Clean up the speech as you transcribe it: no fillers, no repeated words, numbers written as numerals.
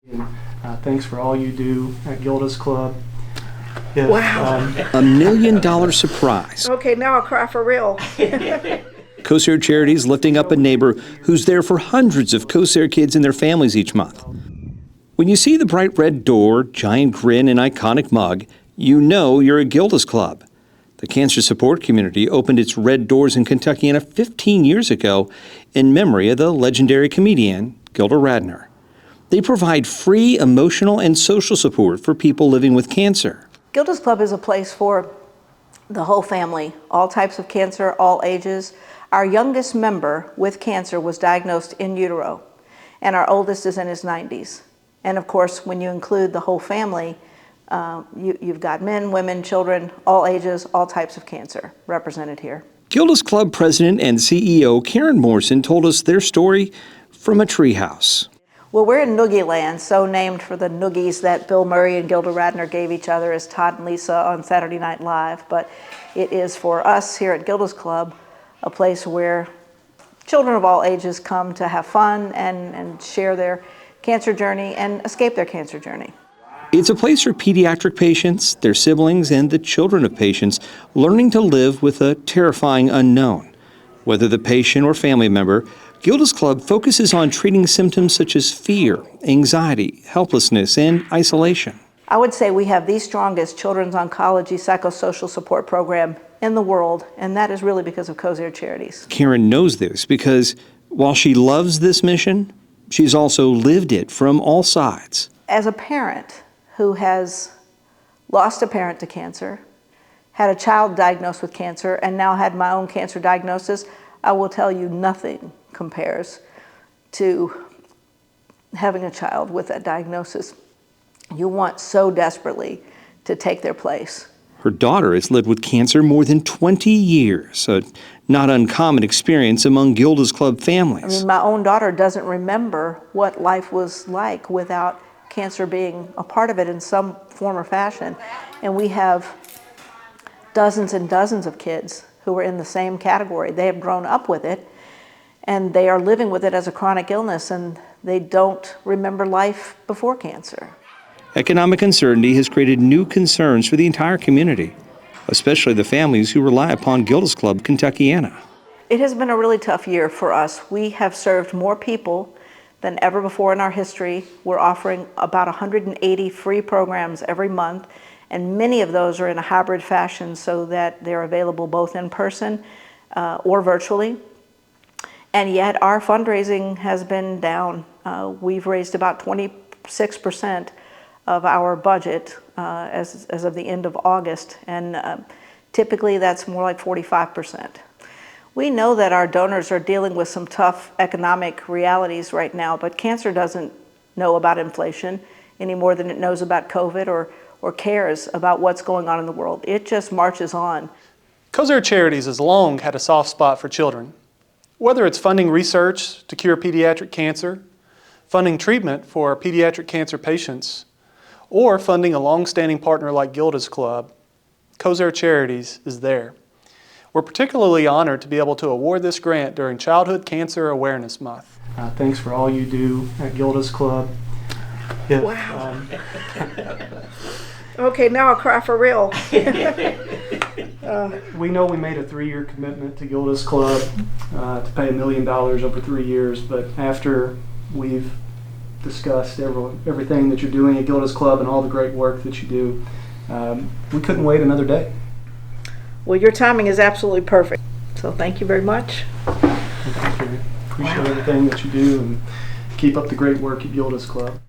And, thanks for all you do at Gilda's Club. Wow. $1 million surprise. Okay, now I'll cry for real. Kosair Charities lifting up a neighbor who's there for hundreds of Kosair kids and their families each month. When you see the bright red door, giant grin, and iconic mug, you know you're at Gilda's Club. The cancer support community opened its red doors in Kentuckiana 15 years ago in memory of the legendary comedian Gilda Radner. They provide free emotional and social support for people living with cancer. Gilda's Club is a place for the whole family, all types of cancer, all ages. Our youngest member with cancer was diagnosed in utero, and our oldest is in his 90s. And of course, when you include the whole family, you've got men, women, children, all ages, all types of cancer represented here. Gilda's Club president and CEO Karen Morrison told us their story from a treehouse. Well, we're in Noogie Land, so named for the noogies that Bill Murray and Gilda Radner gave each other as Todd and Lisa on Saturday Night Live. But it is for us here at Gilda's Club a place where children of all ages come to have fun and share their cancer journey and escape their cancer journey. It's a place for pediatric patients, their siblings, and the children of patients learning to live with a terrifying unknown. Whether the patient or family member, Gilda's Club focuses on treating symptoms such as fear, anxiety, helplessness, and isolation. I would say we have the strongest children's oncology psychosocial support program in the world, and that is really because of Kosair Charities. Karen knows this because while she loves this mission, she's also lived it from all sides. As a parent who has lost a parent to cancer, had a child diagnosed with cancer, and now had my own cancer diagnosis, I will tell you nothing compares to having a child with that diagnosis. You want so desperately to take their place. Her daughter has lived with cancer more than 20 years, a not uncommon experience among Gilda's Club families. I mean, my own daughter doesn't remember what life was like without cancer being a part of it in some form or fashion. And we have dozens and dozens of kids who are in the same category. They have grown up with it, and they are living with it as a chronic illness, and they don't remember life before cancer. Economic uncertainty has created new concerns for the entire community, especially the families who rely upon Gilda's Club Kentuckiana. It has been a really tough year for us. We have served more people than ever before in our history. We're offering about 180 free programs every month, and many of those are in a hybrid fashion so that they're available both in person or virtually. And yet our fundraising has been down. We've raised about 26% of our budget as of the end of August, and typically that's more like 45%. We know that our donors are dealing with some tough economic realities right now, but cancer doesn't know about inflation any more than it knows about COVID or cares about what's going on in the world. It just marches on. Kosair Charities has long had a soft spot for children. Whether it's funding research to cure pediatric cancer, funding treatment for pediatric cancer patients, or funding a long-standing partner like Gilda's Club, Kosair Charities is there. We're particularly honored to be able to award this grant during Childhood Cancer Awareness Month. Thanks for all you do at Gilda's Club. Wow. Okay, now I'll cry for real. We know we made a 3-year commitment to Gilda's Club to pay $1 million over 3 years, but after we've discussed everything that you're doing at Gilda's Club and all the great work that you do, we couldn't wait another day. Well, your timing is absolutely perfect. So thank you very much. Thank you. Appreciate everything that you do, and keep up the great work at Gilda's Club.